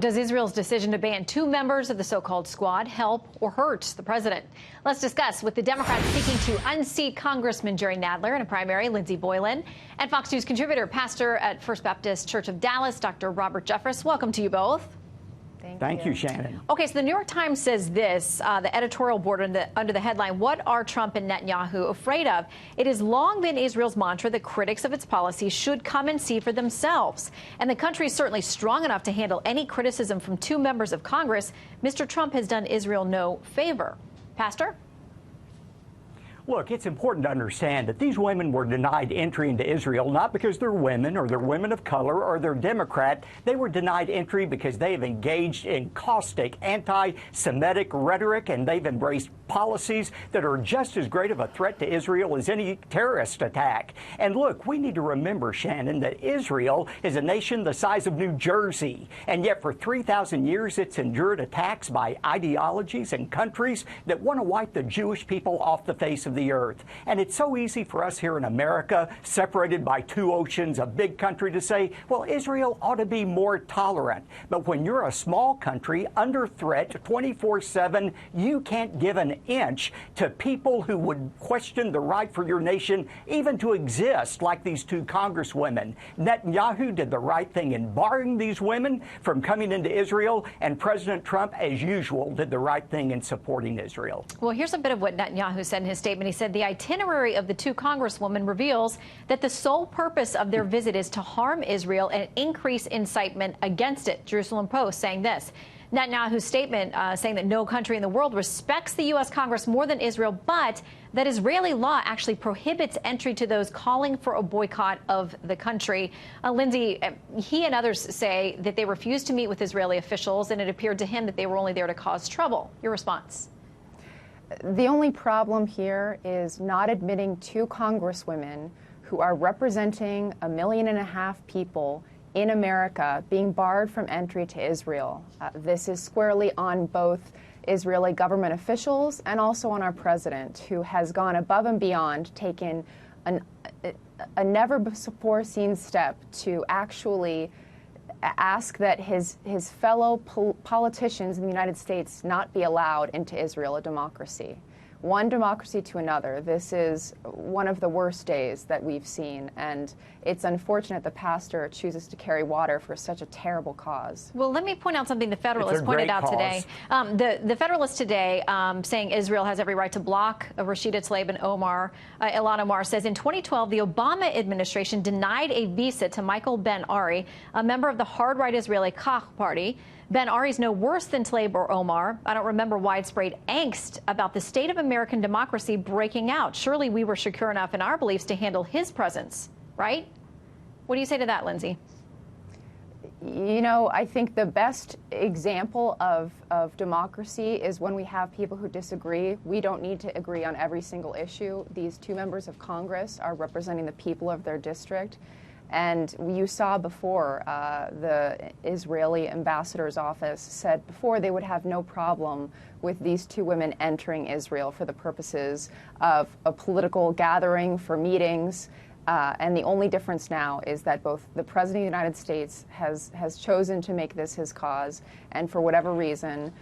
Does Israel's decision to ban 2 members of the so-called squad help or hurt the president? Let's discuss with the Democrats seeking to unseat Congressman Jerry Nadler in a primary, Lindsey Boylan, and Fox News contributor, pastor at First Baptist Church of Dallas, Dr. Robert Jeffress. Welcome to you both. Thank you, Shannon. Okay, so the New York Times says this, the editorial board under the headline, "What are Trump and Netanyahu afraid of?" It has long been Israel's mantra that critics of its policies should come and see for themselves. And the country is certainly strong enough to handle any criticism from 2 members of Congress. Mr. Trump has done Israel no favor. Pastor? Look, it's important to understand that these women were denied entry into Israel not because they're women or they're women of color or they're Democrat. They were denied entry because they have engaged in caustic anti-Semitic rhetoric, and they've embraced policies that are just as great of a threat to Israel as any terrorist attack. And look, we need to remember, Shannon, that Israel is a nation the size of New Jersey, and yet for 3,000 years it's endured attacks by ideologies and countries that want to wipe the Jewish people off the face of the earth. And it's so easy for us here in America, separated by 2 oceans, a big country, to say, well, Israel ought to be more tolerant. But when you're a small country under threat 24/7, you can't give an inch to people who would question the right for your nation even to exist, like these 2 congresswomen. Netanyahu did the right thing in barring these women from coming into Israel, and President Trump, as usual, did the right thing in supporting Israel. Well, here's a bit of what Netanyahu said in his statement. He said the itinerary of the 2 congresswomen reveals that the sole purpose of their visit is to harm Israel and increase incitement against it. Jerusalem Post saying this. Netanyahu's statement saying that no country in the world respects the U.S. Congress more than Israel, but that Israeli law actually prohibits entry to those calling for a boycott of the country. Lindsey, he and others say that they refused to meet with Israeli officials, and it appeared to him that they were only there to cause trouble. Your response? The only problem here is not admitting 2 congresswomen who are representing 1.5 million people in America being barred from entry to Israel. This is squarely on both Israeli government officials and also on our president, who has gone above and beyond, taken a never-before-seen step to actually ask that his fellow politicians in the United States not be allowed into Israel, a democracy. One democracy to another. This is one of the worst days that we've seen, and it's unfortunate the pastor chooses to carry water for such a terrible cause. Well, let me point out something the Federalist pointed out today. The Federalist today saying Israel has every right to block Rashida Tlaib and Ilhan Omar says in 2012, the Obama administration denied a visa to Michael Ben-Ari, a member of the hard-right Israeli Kach party. Ben-Ari's no worse than Tlaib or Omar. I don't remember widespread angst about the state of American democracy breaking out. Surely we were secure enough in our beliefs to handle his presence, right? What do you say to that, Lindsey? You know, I think the best example of democracy is when we have people who disagree. We don't need to agree on every single issue. These 2 members of Congress are representing the people of their district. And you saw before, the Israeli ambassador's office said before they would have no problem with these 2 women entering Israel for the purposes of a political gathering, for meetings. And the only difference now is that both the President of the United States has chosen to make this his cause, and for whatever reason,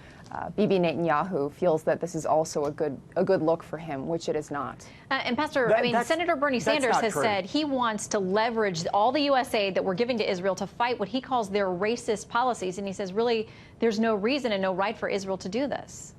Bibi Netanyahu feels that this is also a good look for him, which it is not. And Pastor, Senator Bernie Sanders has said he wants to leverage all the U.S. aid that we're giving to Israel to fight what he calls their racist policies. And he says, really, there's no reason and no right for Israel to do this.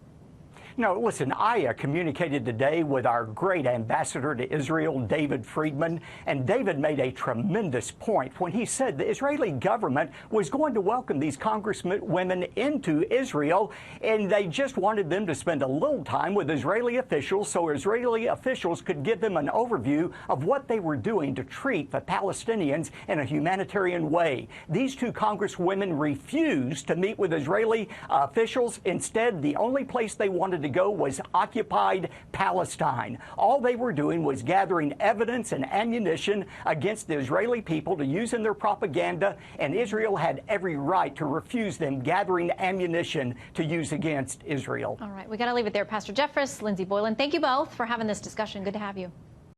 No, listen, I communicated today with our great ambassador to Israel, David Friedman, and David made a tremendous point when he said the Israeli government was going to welcome these congresswomen into Israel, and they just wanted them to spend a little time with Israeli officials so Israeli officials could give them an overview of what they were doing to treat the Palestinians in a humanitarian way. These 2 congresswomen refused to meet with Israeli officials. Instead, the only place they wanted to go was occupied Palestine. All they were doing was gathering evidence and ammunition against the Israeli people to use in their propaganda, and Israel had every right to refuse them gathering ammunition to use against Israel. All right, we got to leave it there. Pastor Jeffress, Lindsey Boylan, thank you both for having this discussion. Good to have you.